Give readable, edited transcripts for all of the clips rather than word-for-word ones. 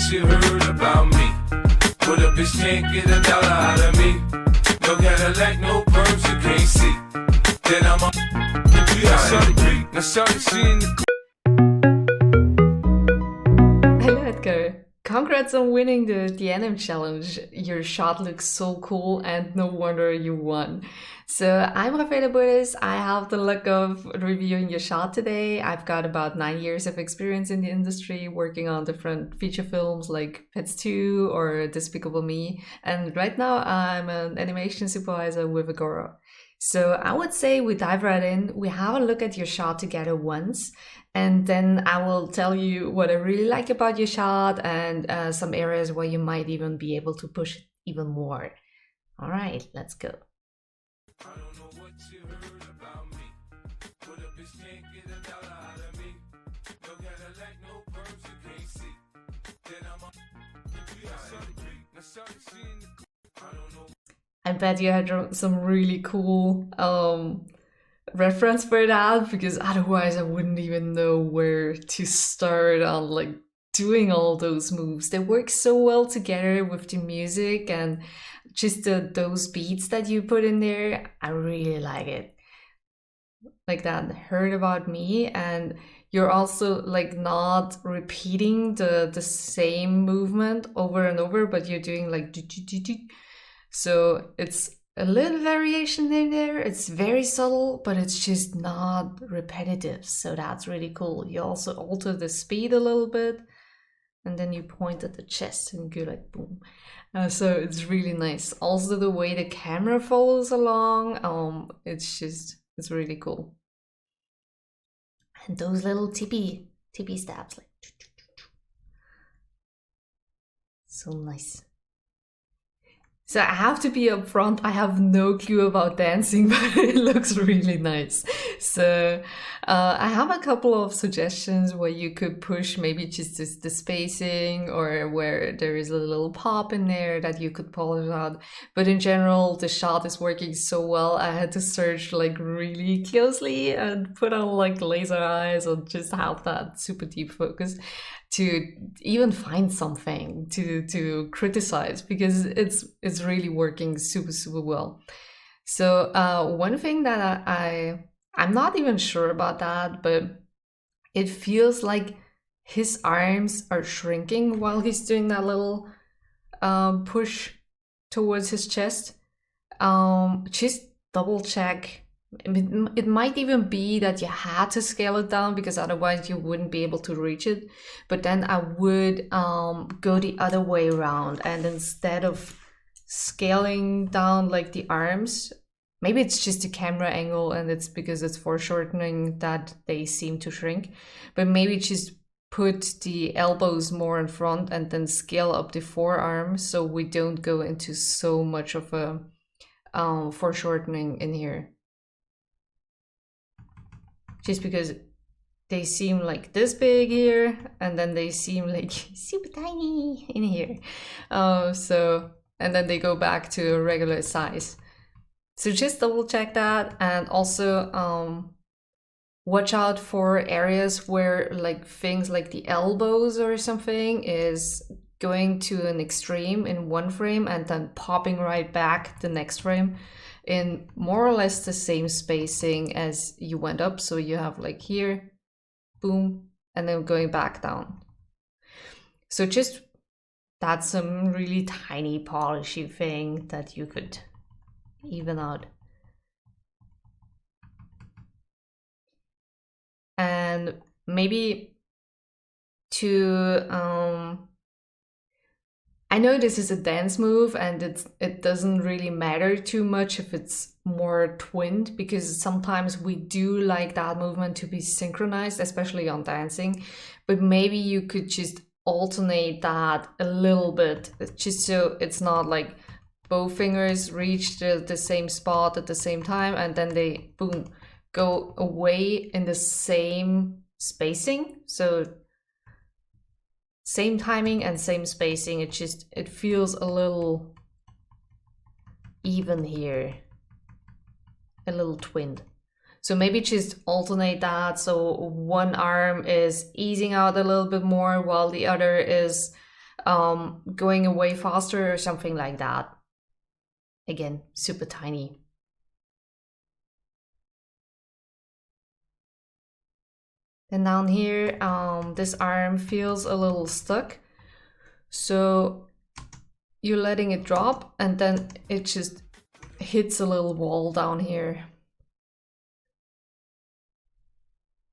what you heard about me. But a bitch can't get a dollar out of me. No Cadillac, no perms, you can't see. Then I'm a now shawty, she in the Hello Edgar, congrats on winning the AnimChallenge. Your shot looks so cool and no wonder you won. So I'm Raphaela Burdis. I have the luck of reviewing your shot today. I've got about 9 years of experience in the industry working on different feature films like Pets 2 or Despicable Me. And right now I'm an animation supervisor with Agora. So I would say we dive right in. We have a look at your shot together once, and then I will tell you what I really like about your shot and some areas where you might even be able to push it even more. All right, let's go. I don't know what you heard about me. But a bitch can't get a dollar out of me. No Cadillac, no perms, you can't see. Then I'm a now shawty, she in the I don't know. I bet you had some really cool reference for that, because otherwise I wouldn't even know where to start on like doing all those moves. They work so well together with the music and just those beats that you put in there. I really like it. Like that heard about me, and you're also like not repeating the same movement over and over, but you're doing like so it's a little variation in there. It's very subtle, but it's just not repetitive. So that's really cool. You also alter the speed a little bit, and then you point at the chest and go like boom. So it's really nice. Also the way the camera follows along, it's really cool. And those little tippy stabs, like so nice. So I have to be upfront, I have no clue about dancing, but it looks really nice. So I have a couple of suggestions where you could push maybe just the spacing, or where there is a little pop in there that you could polish out. But in general, the shot is working so well, I had to search like really closely and put on like laser eyes or just have that super deep focus to even find something to criticize, because it's really working super well. So one thing that I'm not even sure about that, but it feels like his arms are shrinking while he's doing that little push towards his chest. Just double check. It might even be that you had to scale it down, because otherwise you wouldn't be able to reach it. But then I would go the other way around, and instead of scaling down like the arms, maybe it's just a camera angle and it's because it's foreshortening that they seem to shrink, but maybe just put the elbows more in front and then scale up the forearm so we don't go into so much of a foreshortening in here. Just because they seem like this big here, and then they seem like super tiny in here. And then they go back to a regular size. So just double check that, and also watch out for areas where like things like the elbows or something is going to an extreme in one frame and then popping right back the next frame in more or less the same spacing as you went up. So you have like here, boom, and then going back down. So just that's some really tiny polishy thing that you could even out. And maybe to I know this is a dance move, and it doesn't really matter too much if it's more twinned, because sometimes we do like that movement to be synchronized, especially on dancing. But maybe you could just alternate that a little bit, just so it's not like both fingers reach the same spot at the same time and then they boom go away in the same spacing. So same timing and same spacing. It feels a little even here, a little twinned. So maybe just alternate that, so one arm is easing out a little bit more while the other is going away faster or something like that. Again, super tiny. And down here, this arm feels a little stuck. So you're letting it drop and then it just hits a little wall down here.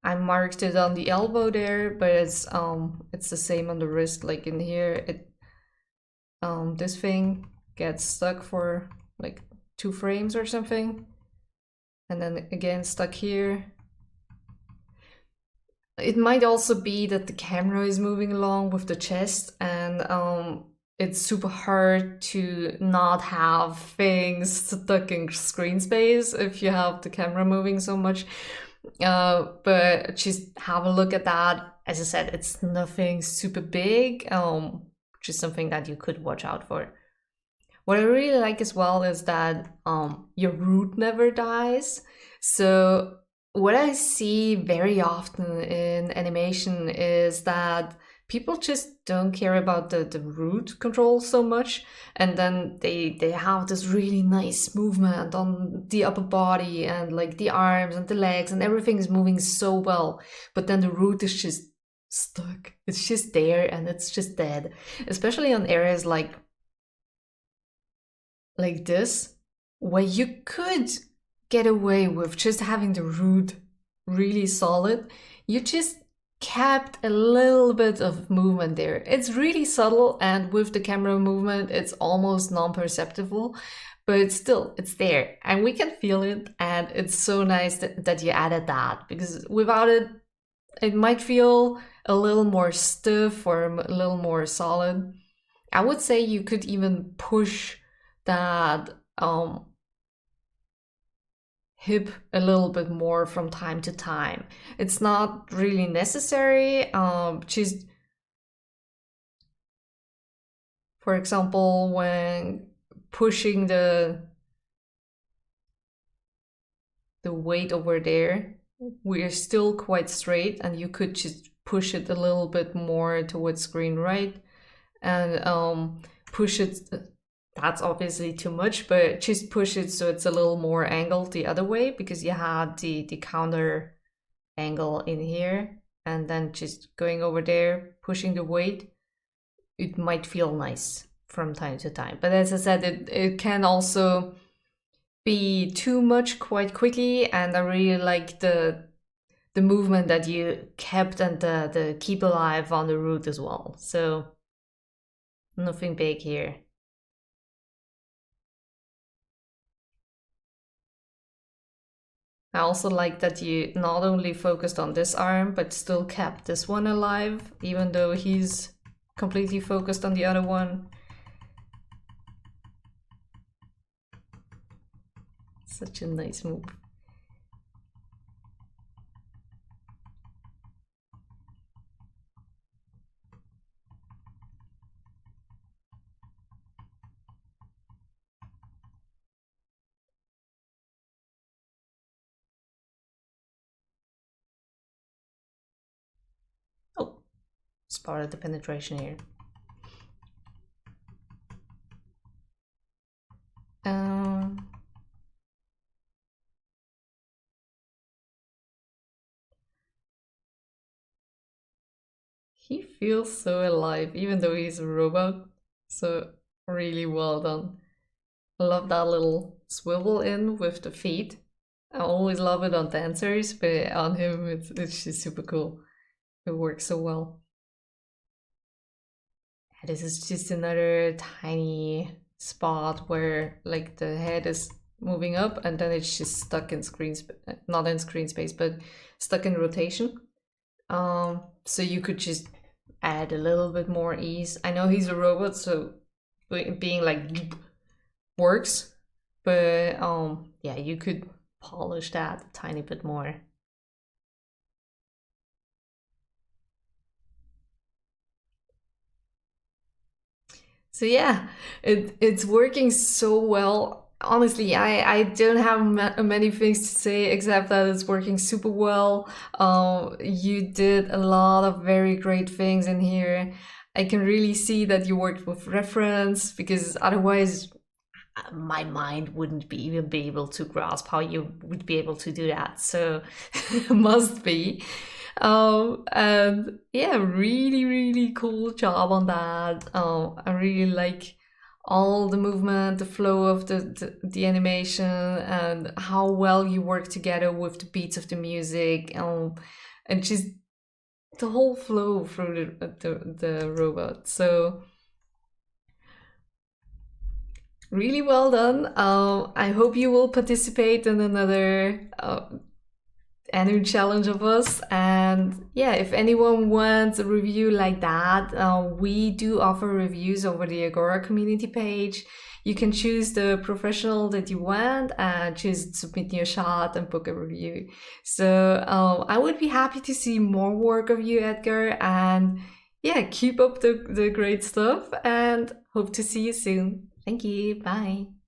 I marked it on the elbow there, but it's the same on the wrist. Like in here, it this thing gets stuck for like 2 frames or something, and then again stuck here. It might also be that the camera is moving along with the chest, and it's super hard to not have things stuck in screen space if you have the camera moving so much. But just have a look at that. As I said, it's nothing super big, just something that you could watch out for. What I really like as well is that your root never dies. So what I see very often in animation is that people just don't care about the root control so much, and then they have this really nice movement on the upper body and like the arms and the legs, and everything is moving so well, but then the root is just stuck. It's just there and it's just dead, especially on areas like this, where you could get away with just having the root really solid. You just kept a little bit of movement there. It's really subtle, and with the camera movement it's almost non-perceptible, but still it's there and we can feel it, and it's so nice that you added that, because without it, it might feel a little more stiff or a little more solid. I would say you could even push that hip a little bit more from time to time. It's not really necessary. Just, for example, when pushing the weight over there, we're still quite straight, and you could just push it a little bit more towards screen right, and push it. That's obviously too much, but just push it so it's a little more angled the other way, because you had the counter angle in here, and then just going over there, pushing the weight, it might feel nice from time to time. But as I said, it can also be too much quite quickly, and I really like the movement that you kept and the keep alive on the root as well. So nothing big here. I also like that you not only focused on this arm, but still kept this one alive, even though he's completely focused on the other one. Such a nice move. Oh, spotted the penetration here. He feels so alive, even though he's a robot. So really well done. I love that little swivel in with the feet. I always love it on dancers, but on him it's just super cool. It works so well. This is just another tiny spot where like the head is moving up, and then it's just stuck in screen not in screen space, but stuck in rotation. So you could just add a little bit more ease. I know he's a robot, so being like works, but yeah, you could polish that a tiny bit more. So yeah, it's working so well. Honestly, I don't have many things to say except that it's working super well. You did a lot of very great things in here. I can really see that you worked with reference, because otherwise my mind wouldn't even be able to grasp how you would be able to do that. So must be. And yeah, really, really cool job on that. I really like all the movement, the flow of the animation, and how well you work together with the beats of the music, and just the whole flow through the robot. So really well done. I hope you will participate in another AnimChallenge of us. And yeah, if anyone wants a review like that, we do offer reviews over the Agora community page. You can choose the professional that you want and choose submit your shot and book a review. So I would be happy to see more work of you, Edgar. And yeah, keep up the great stuff, and hope to see you soon. Thank you. Bye.